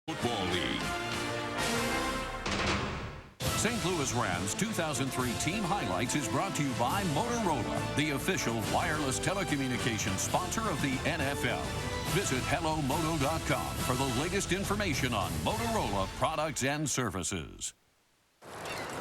Football League. St. Louis Rams 2003 Team Highlights is brought to you by Motorola, the official wireless telecommunications sponsor of the NFL. Visit HelloMoto.com for the latest information on Motorola products and services.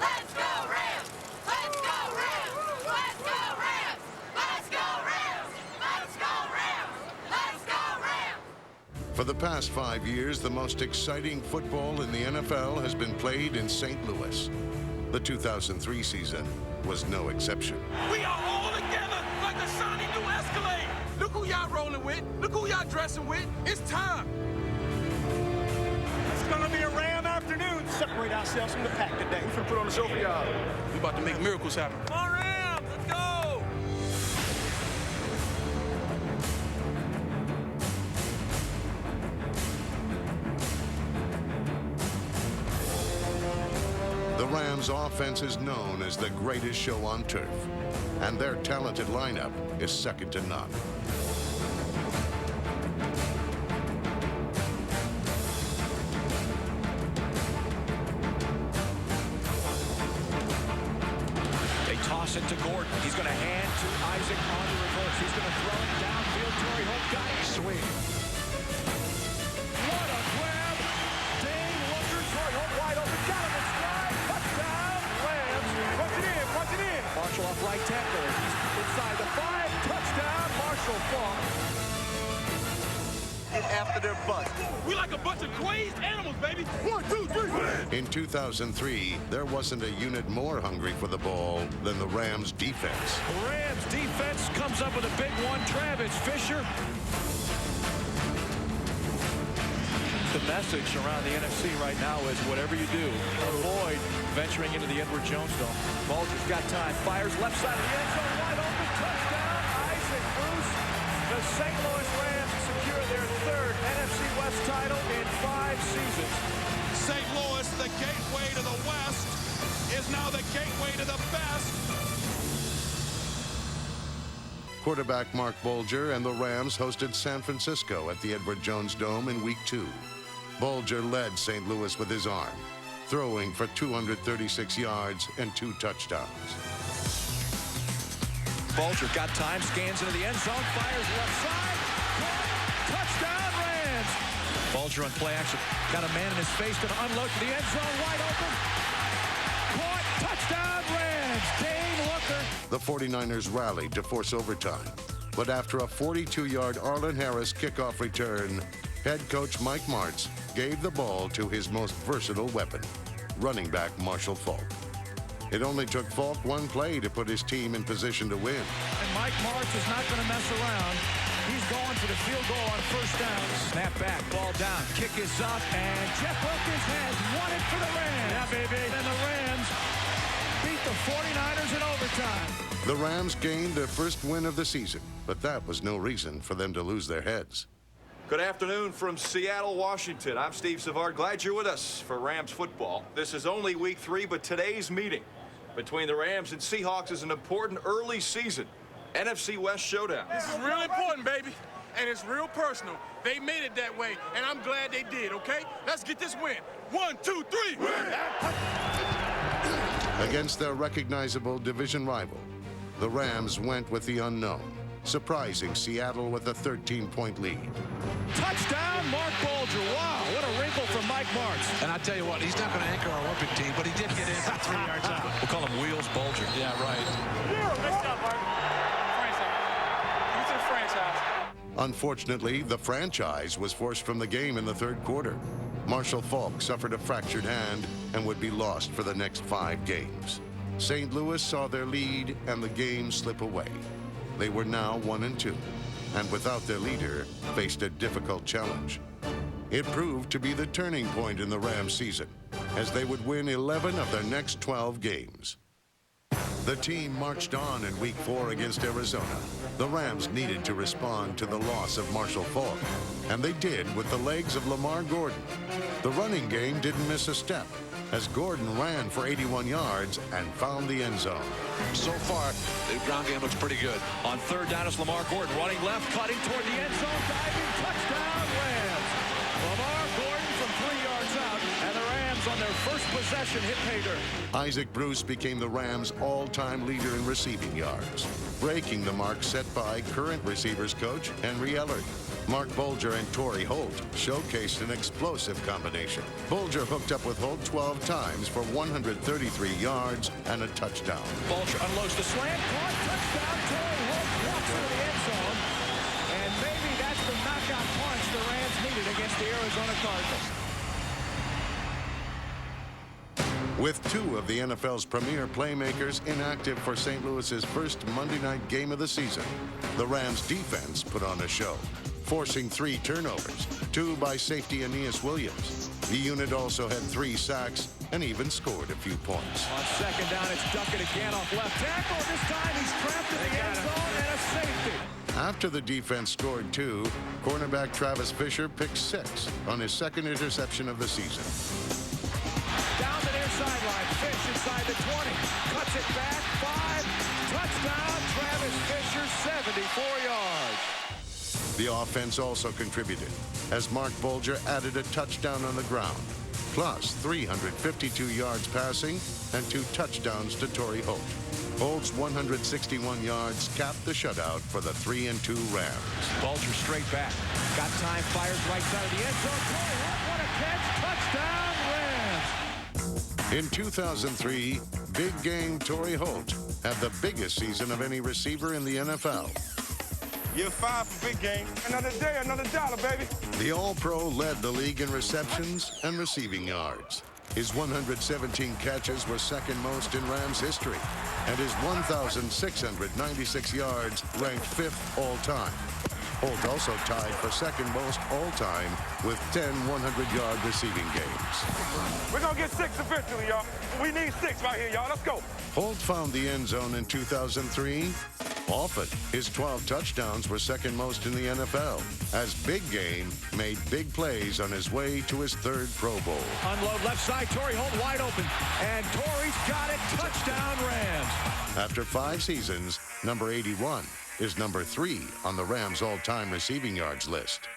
Let's go Rams! Let's go Rams! Let's go Rams! Let's go Rams! Let's go Rams! Let's go Rams! For the past 5 years, the most exciting football in the NFL has been played in St. Louis. The 2003 season was no exception. We are all together like a shiny new Escalade. Look who y'all rolling with. Look who y'all dressing with. It's time. It's gonna be a Ram afternoon. Separate ourselves from the pack today. We finna put on the show for y'all. We about to make miracles happen. Come on, Rams, let's go! The Rams' offense is known as the greatest show on turf, and their talented lineup is second to none. They toss it to Gordon. He's going to hand to Isaac on the reverse. He's going to throw it downfield. Torrey Holt got it. Swing. What a grab. Dane Looker. Torrey Holt wide open. Got him in stride. Touchdown. Rams. Punch it in. Punch it in. Marshall off right tackle. He's inside the 5. Touchdown. Marshall Faulk. After their butt. We like a bunch of crazed animals, baby. 1, 2, 3. In 2003, there wasn't a unit more hungry for the ball than the Rams' defense. The Rams defense comes up with a big one. Travis Fisher. The message around the NFC right now is whatever you do, avoid venturing into the Edward Jones Dome. Bulger's got time. Fires left side of the end zone. Wide open. Touchdown. Isaac Bruce. The St. Louis Rams secure their third NFC West title in 5 seasons. St. Louis, the gateway to the West, is now the gateway to the best. Quarterback Mark Bulger and the Rams hosted San Francisco at the Edward Jones Dome in Week 2. Bulger led St. Louis with his arm, throwing for 236 yards and 2 touchdowns. Bulger got time, scans into the end zone, fires left side. Touchdown, Rams! Bulger on play action. Got a man in his face, going to unload to the end zone, wide open. Caught, touchdown, Rams! Dane Looker. The 49ers rallied to force overtime, but after a 42-yard Arlen Harris kickoff return, head coach Mike Martz gave the ball to his most versatile weapon, running back Marshall Faulk. It only took Faulk 1 play to put his team in position to win. And Mike Martz is not going to mess around. He's going for the field goal on first down. Snap back, ball down, kick is up, and Jeff Wilkins has won it for the Rams. Yeah, baby. And the Rams beat the 49ers in overtime. The Rams gained their first win of the season, but that was no reason for them to lose their heads. Good afternoon from Seattle, Washington. I'm Steve Savard. Glad you're with us for Rams football. This is only week 3, but today's meeting between the Rams and Seahawks is an important early season NFC West showdown. This is real important, baby, and it's real personal. They made it that way, and I'm glad they did, okay? Let's get this win. 1, 2, 3. Against their recognizable division rival, the Rams went with the unknown, surprising Seattle with a 13-point lead. Touchdown, Mark Bulger. Wow, what a wrinkle from Mike Martz. And I tell you what, he's not going to anchor our Olympic team, but he did get in from 3 yards out. We'll call him Wheels Bulger. Yeah, right. Nice job, Mark. Franchise. He's a franchise. Unfortunately, the franchise was forced from the game in the 3rd quarter. Marshall Faulk suffered a fractured hand and would be lost for the next 5 games. St. Louis saw their lead and the game slip away. They were now 1-2, and without their leader, faced a difficult challenge. It proved to be the turning point in the Rams season, as they would win 11 of their next 12 games. The team marched on in Week 4 against Arizona. The Rams needed to respond to the loss of Marshall Faulk, and they did with the legs of Lamar Gordon. The running game didn't miss a step, as Gordon ran for 81 yards and found the end zone. So far, the ground game looks pretty good. On 3rd down, it's Lamar Gordon running left, cutting toward the end zone, diving, touchdown, Rams. Lamar Gordon from 3 yards. First possession, hit pay dirt. Isaac Bruce became the Rams' all-time leader in receiving yards, breaking the mark set by current receivers coach Henry Ellard. Mark Bulger and Torrey Holt showcased an explosive combination. Bulger hooked up with Holt 12 times for 133 yards and a touchdown. Bulger unloads the slant, caught, touchdown. Torrey Holt walks into the end zone. And maybe that's the knockout punch the Rams needed against the Arizona Cardinals. With two of the NFL's premier playmakers inactive for St. Louis's first Monday night game of the season, the Rams defense put on a show, forcing 3 turnovers, 2 by safety Aeneas Williams. The unit also had 3 sacks and even scored a few points. On second down, it's Duckett again off left tackle. This time he's trapped in the end zone and a safety. After the defense scored 2, cornerback Travis Fisher picked 6 on his second interception of the season. Down the near sideline, Fish inside the 20, cuts it back, 5, touchdown, Travis Fisher, 74 yards. The offense also contributed, as Mark Bulger added a touchdown on the ground, plus 352 yards passing and 2 touchdowns to Torrey Holt. Holt's 161 yards capped the shutout for the 3-2 Rams. Bulger straight back, got time, fires right side of the end zone. Torrey Holt, what a catch, touchdown, Rams. In 2003, big game Torrey Holt had the biggest season of any receiver in the NFL. Year 5 for big game. Another day, another dollar, baby. The All-Pro led the league in receptions and receiving yards. His 117 catches were second most in Rams history, and his 1,696 yards ranked 5th all-time. Holt also tied for second most all-time with 10 100-yard receiving games. We're going to get 6 eventually, y'all. We need 6 right here, y'all. Let's go. Holt found the end zone in 2003 often. His 12 touchdowns were second most in the NFL, as Big Game made big plays on his way to his 3rd Pro Bowl. Unload left side, Torrey Holt wide open, and Torrey's got it, touchdown Rams. After 5 seasons, number 81 is number 3 on the Rams' all-time receiving yards list.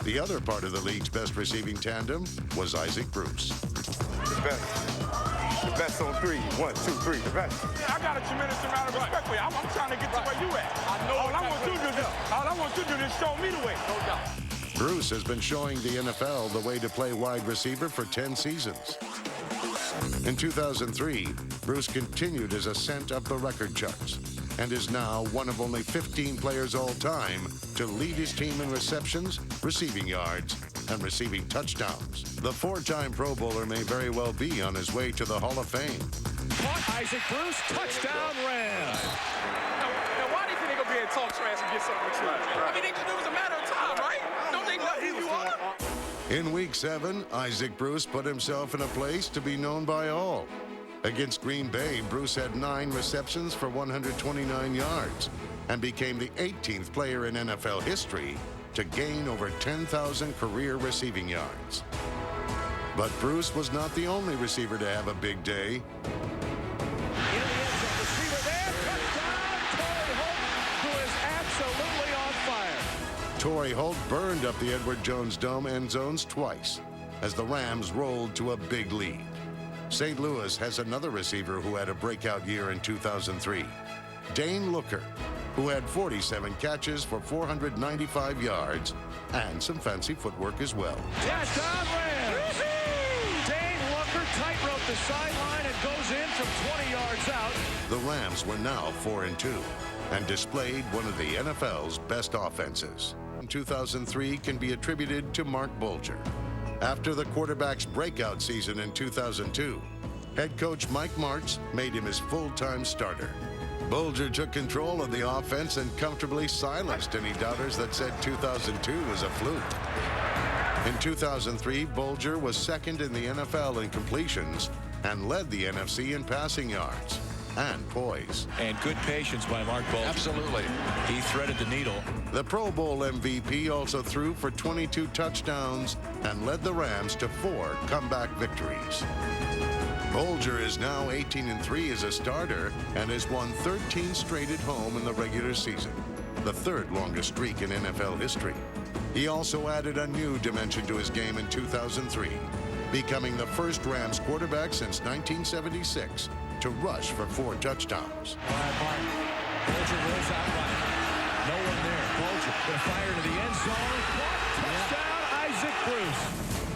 The other part of the league's best receiving tandem was Isaac Bruce. The best on 3. 1, 2, 3. The best. I got a tremendous amount of respect for you. I'm trying to get to where you at. All I want you to do is show me the way. No doubt. Bruce has been showing the NFL the way to play wide receiver for 10 seasons. In 2003, Bruce continued his ascent up the record charts and is now one of only 15 players all time to lead his team in receptions, receiving yards, and receiving touchdowns. The 4-time Pro Bowler may very well be on his way to the Hall of Fame. Caught Isaac Bruce, touchdown Rams. Now, why do you think they're going to be in talk trash and get something with you? I mean, it was a matter of time, right? Don't they know who you are? In Week 7, Isaac Bruce put himself in a place to be known by all. Against Green Bay, Bruce had 9 receptions for 129 yards and became the 18th player in NFL history to gain over 10,000 career receiving yards. But Bruce was not the only receiver to have a big day. In the end zone, receiver there, touchdown, Torrey Holt, who is absolutely on fire. Torrey Holt burned up the Edward Jones Dome end zones twice as the Rams rolled to a big lead. St. Louis has another receiver who had a breakout year in 2003, Dane Looker, who had 47 catches for 495 yards and some fancy footwork as well. Touchdown Rams! Dane Looker tightrope the sideline and goes in from 20 yards out. The Rams were now 4-2 and displayed one of the NFL's best offenses. 2003 can be attributed to Mark Bulger. After the quarterback's breakout season in 2002, head coach Mike Martz made him his full-time starter. Bulger took control of the offense and comfortably silenced any doubters that said 2002 was a fluke. In 2003, Bulger was second in the NFL in completions and led the NFC in passing yards and poise. And good patience by Mark Bulger. Absolutely. He threaded the needle. The Pro Bowl MVP also threw for 22 touchdowns and led the Rams to 4 comeback victories. Bulger is now 18-3 as a starter and has won 13 straight at home in the regular season, the 3rd longest streak in NFL history. He also added a new dimension to his game in 2003, becoming the first Rams quarterback since 1976 to rush for 4 touchdowns. All right, Martin. Bulger rolls out right. No one there. Bulger going to fire to the end zone. Touchdown, Isaac Bruce.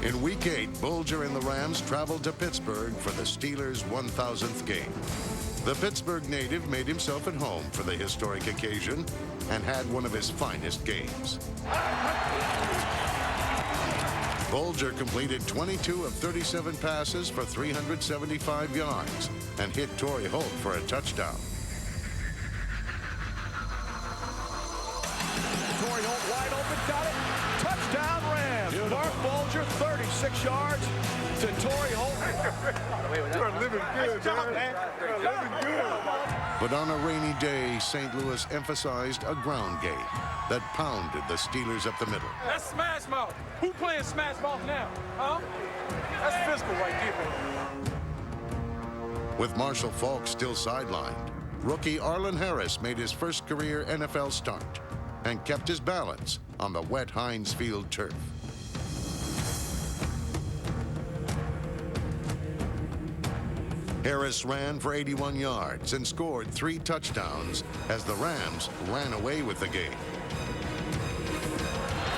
In Week 8, Bulger and the Rams traveled to Pittsburgh for the Steelers' 1,000th game. The Pittsburgh native made himself at home for the historic occasion and had one of his finest games. Bulger completed 22 of 37 passes for 375 yards and hit Torrey Holt for a touchdown. Torrey Holt wide open, got it. Touchdown Rams. Mark Bulger, 36 yards to Torrey Holt. You're living good, man. You're living good. But on a rainy day, St. Louis emphasized a ground game that pounded the Steelers up the middle. That's smash mouth. Who playing smash mouth now? Huh? That's physical right there, baby. With Marshall Faulk still sidelined, rookie Arlen Harris made his first career NFL start and kept his balance on the wet Heinz Field turf. Harris ran for 81 yards and scored 3 touchdowns as the Rams ran away with the game.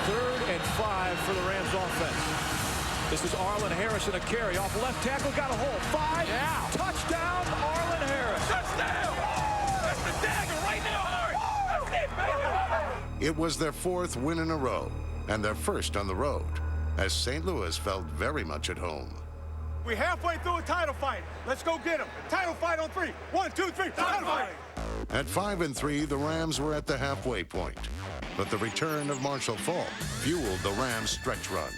3rd and 5 for the Rams offense. This is Arlen Harris in a carry off left tackle, got a hole. 5. Yeah. Touchdown, Arlen Harris. Touchdown! That's the dagger right now, Harry. That's it, baby. It was their 4th win in a row and their first on the road, as St. Louis felt very much at home. We're halfway through a title fight. Let's go get him. Title fight on 3. 1, 2, 3. Title fight. At 5-3, the Rams were at the halfway point. But the return of Marshall Faulk fueled the Rams' stretch run.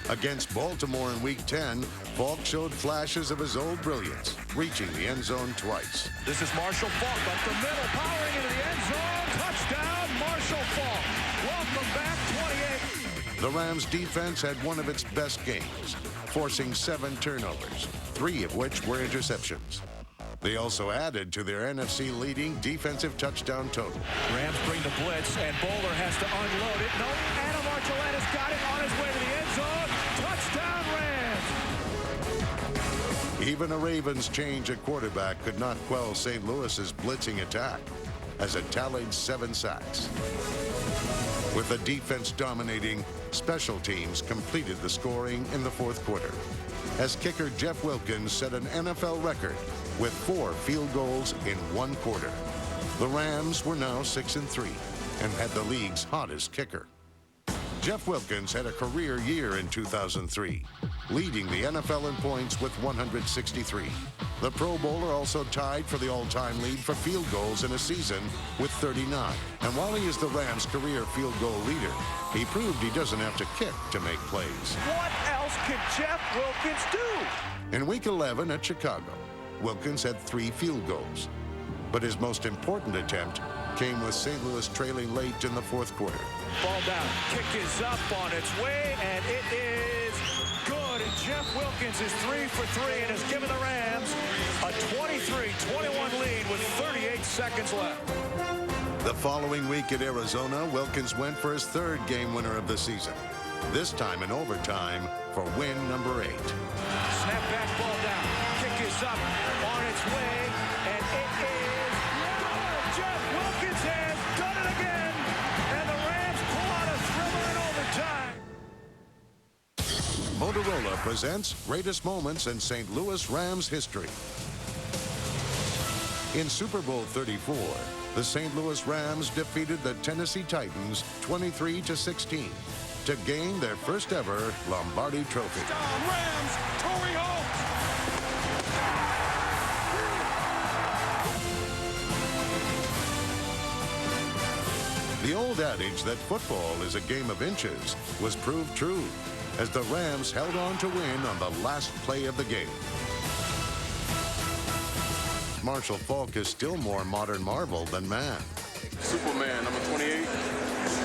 Against Baltimore in Week 10, Faulk showed flashes of his old brilliance, reaching the end zone twice. This is Marshall Faulk up the middle, powering into the end zone. Touchdown, Marshall Faulk. Welcome back, 28. The Rams' defense had one of its best games, forcing 7 turnovers, 3 of which were interceptions. They also added to their NFC-leading defensive touchdown total. Rams bring the blitz, and Bowler has to unload it. Nope, Adam Archuleta's got it on his way to the end zone. Touchdown, Rams! Even a Ravens change at quarterback could not quell St. Louis's blitzing attack, as it tallied 7 sacks. With the defense dominating, special teams completed the scoring in the 4th quarter, as kicker Jeff Wilkins set an NFL record with 4 field goals in 1 quarter. The Rams were now 6-3 and had the league's hottest kicker. Jeff Wilkins had a career year in 2003, leading the NFL in points with 163. The Pro Bowler also tied for the all-time lead for field goals in a season with 39. And while he is the Rams' career field goal leader, he proved he doesn't have to kick to make plays. What else could Jeff Wilkins do? In Week 11 at Chicago, Wilkins had 3 field goals. But his most important attempt came with St. Louis trailing late in the 4th quarter. Ball down. Kick is up on its way, and it is good. And Jeff Wilkins is 3 for 3 and has given the Rams a 23-21 lead with 38 seconds left. The following week at Arizona, Wilkins went for his 3rd game winner of the season, this time in overtime for win number 8. Snap back, ball down. Kick is up on its way, and it is good. Jeff Wilkins has done it again, and the Rams pull out a thriller in overtime. Motorola presents greatest moments in St. Louis Rams history. In Super Bowl 34, the St. Louis Rams defeated the Tennessee Titans 23-16 to gain their first ever Lombardi Trophy. Rams, Torrey Holt. The old adage that football is a game of inches was proved true as the Rams held on to win on the last play of the game. Marshall Faulk is still more modern marvel than man. Superman, number 28.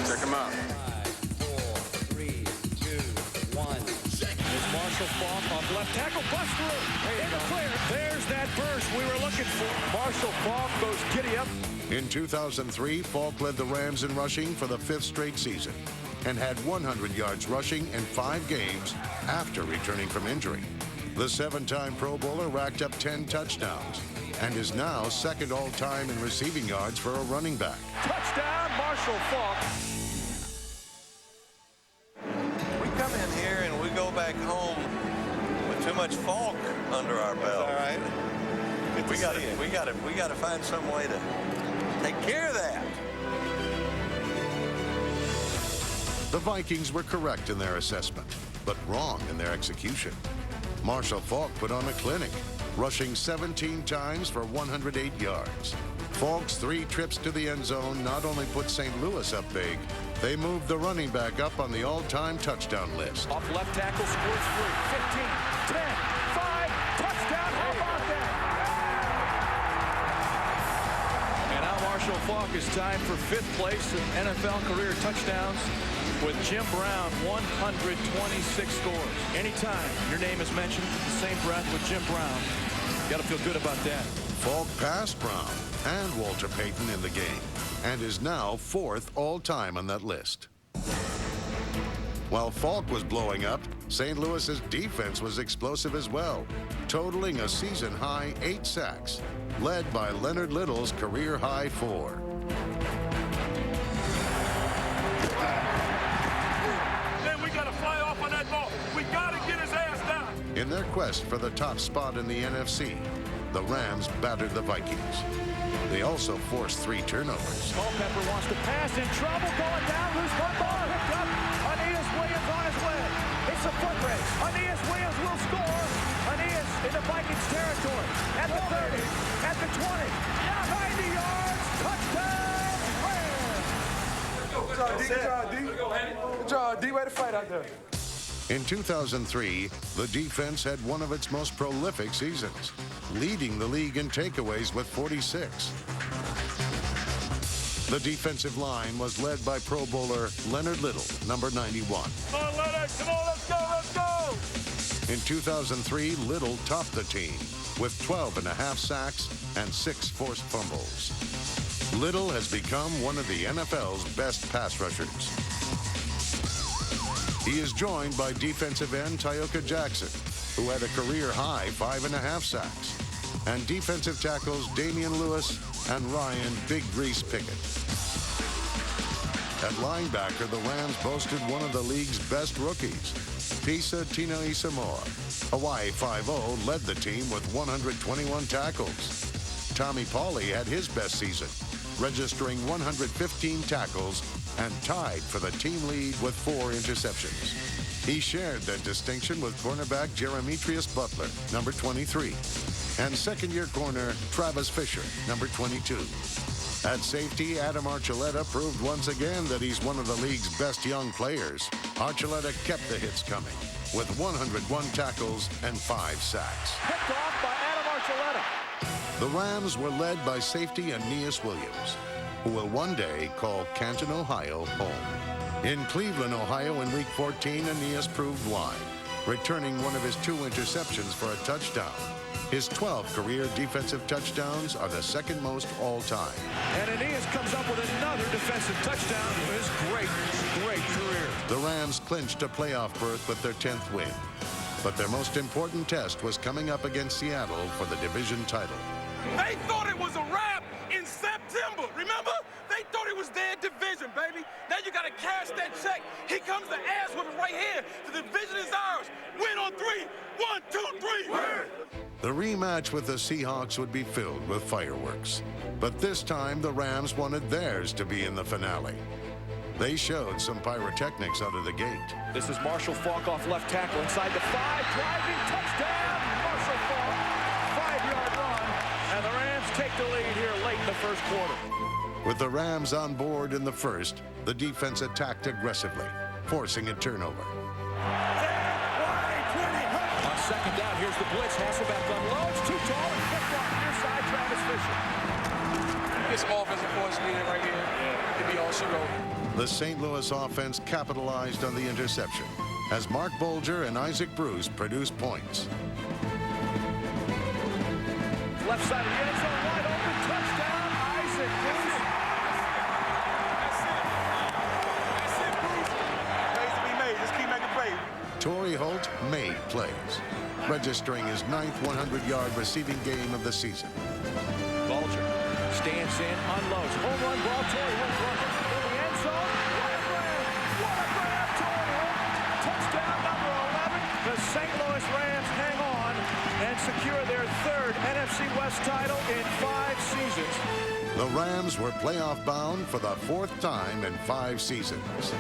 Check him out. 5, 4, 3, 2, 1. There's Marshall Faulk off left tackle, bust through. In the clear. There's that burst we were looking for. Marshall Faulk goes giddy up. In 2003, Faulk led the Rams in rushing for the 5th straight season and had 100 yards rushing in 5 games after returning from injury. The 7-time Pro Bowler racked up 10 touchdowns and is now second all-time in receiving yards for a running back. Touchdown, Marshall Faulk. We come in here and we go back home with too much Faulk under our belt. All right. We got to find some way to take care of that. The Vikings were correct in their assessment, but wrong in their execution. Marshall Faulk put on a clinic, rushing 17 times for 108 yards. Faulk's 3 trips to the end zone not only put St. Louis up big, they moved the running back up on the all-time touchdown list. Off left tackle, scores 3, 15, 10, 5, touchdown. How about that? And now Marshall Faulk is tied for 5th place in NFL career touchdowns with Jim Brown, 126 scores. Anytime your name is mentioned in the same breath with Jim Brown, you got to feel good about that. Faulk passed Brown and Walter Payton in the game and is now 4th all-time on that list. While Faulk was blowing up, St. Louis's defense was explosive as well, totaling a season-high 8 sacks, led by Leonard Little's career-high 4. In their quest for the top spot in the NFC, the Rams battered the Vikings. They also forced 3 turnovers. Culpepper wants to pass, in trouble, going down, loose football, hooked up. Aeneas Williams on his way. It's a foot race. Aeneas Williams will score. Aeneas in the Vikings territory. At the 30, at the 20, 90 yards, touchdown, Rams! Good job, D. Good job, D. Good job, D. Way to fight out there. In 2003, the defense had one of its most prolific seasons, leading the league in takeaways with 46. The defensive line was led by Pro Bowler Leonard Little, number 91. Come on, Leonard. Come on, let's go, let's go. In 2003, Little topped the team with 12.5 sacks and 6 forced fumbles. Little has become one of the NFL's best pass rushers. He is joined by defensive end Tyoka Jackson, who had a career-high 5.5 sacks, and defensive tackles Damian Lewis and Ryan Big Grease Pickett. At linebacker, the Rams boasted one of the league's best rookies, Pisa Tino Isamoa. Hawaii 5-0 led the team with 121 tackles. Tommy Pauly had his best season, registering 115 tackles and tied for the team lead with 4 interceptions. He shared that distinction with cornerback Jeremetrius Butler, number 23, and second-year corner Travis Fisher, number 22. At safety, Adam Archuleta proved once again that he's one of the league's best young players. Archuleta kept the hits coming with 101 tackles and 5 sacks. Picked off by Adam Archuleta. The Rams were led by safety Aeneas Williams, who will one day call Canton, Ohio, home. In Cleveland, Ohio, in Week 14, Aeneas proved why, returning one of his 2 interceptions for a touchdown. His 12 career defensive touchdowns are the second most all-time. And Aeneas comes up with another defensive touchdown in his great career. The Rams clinched a playoff berth with their 10th win, but their most important test was coming up against Seattle for the division title. They thought it was a wrap in September, remember? They thought it was their division, baby. Now you gotta cash that check. Here comes the ass with it right here. The division is ours. Win on 3. 1, 2, 3. Win. The rematch with the Seahawks would be filled with fireworks, but this time the Rams wanted theirs to be in the finale. They showed some pyrotechnics out of the gate. This is Marshall Faulk off left tackle inside the 5, driving touchdown. Marshall Faulk, 5-yard run, and the Rams take the lead here late in the first quarter. With the Rams on board in the first, the defense attacked aggressively, forcing a turnover. On second down, here's the blitz. Hasselbeck unloads, too tall, and picked off near side Travis Fisher. Get some offensive points needed right here. It'd be all she wrote. The St. Louis offense capitalized on the interception as Mark Bolger and Isaac Bruce produced points. Left side of the end zone, wide open, touchdown, Isaac Bruce. Torrey Holt made plays, registering his 9th 100-yard receiving game of the season. Bulger stands in, unloads. Home run ball. Torrey Holt runs in the end zone. What a grab! What a grab! Torrey Holt. Touchdown number 11. The St. Louis Rams hang on and secure their 3rd NFC West title in 5 seasons. The Rams were playoff bound for the 4th time in 5 seasons.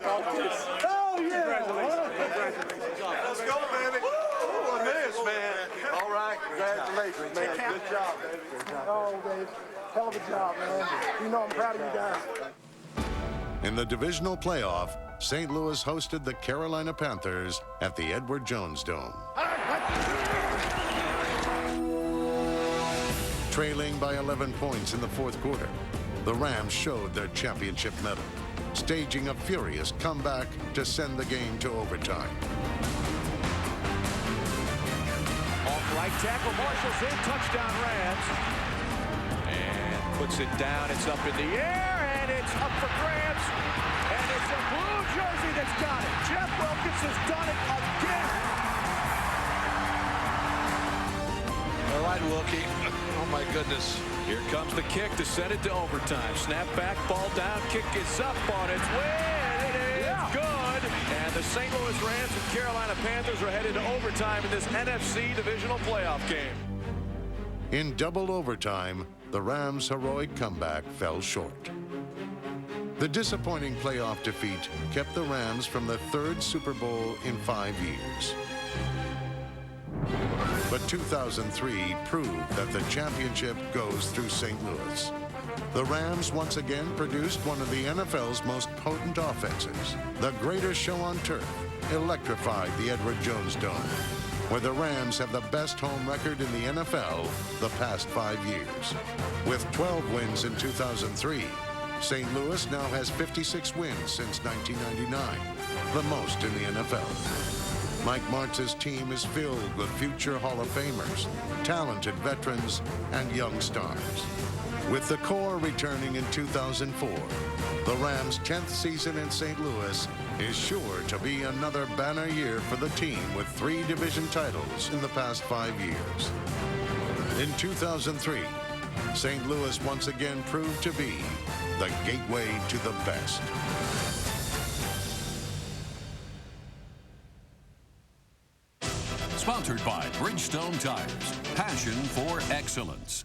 Oh, yeah. Let's go, baby. Woo, this, man. All right, congratulations, man. Good job, baby. Oh, baby. Hell of a job, man. You know I'm proud of you guys. In the divisional playoff, St. Louis hosted the Carolina Panthers at the Edward Jones Dome. Trailing by 11 points in the 4th quarter, the Rams showed their championship medal, staging a furious comeback to send the game to overtime. Off right tackle, Marshall's in, touchdown Rams. And puts it down, it's up in the air, and it's up for grabs. And it's a blue jersey that's got it. Jeff Wilkins has done it again. All right, Wilkie. Oh, my goodness. Here comes the kick to send it to overtime. Snap back, ball down, kick is up on its way, and it is good. And the St. Louis Rams and Carolina Panthers are headed to overtime in this NFC divisional playoff game. In double overtime, the Rams' heroic comeback fell short. The disappointing playoff defeat kept the Rams from the 3rd Super Bowl in 5 years. But 2003 proved that the championship goes through St. Louis. The Rams once again produced one of the NFL's most potent offenses. The greatest show on turf electrified the Edward Jones Dome, where the Rams have the best home record in the NFL the past 5 years. With 12 wins in 2003, St. Louis now has 56 wins since 1999, the most in the NFL. Mike Martz's team is filled with future Hall of Famers, talented veterans, and young stars. With the core returning in 2004, the Rams' 10th season in St. Louis is sure to be another banner year for the team with 3 division titles in the past 5 years. In 2003, St. Louis once again proved to be the gateway to the best. Sponsored by Bridgestone Tires. Passion for excellence.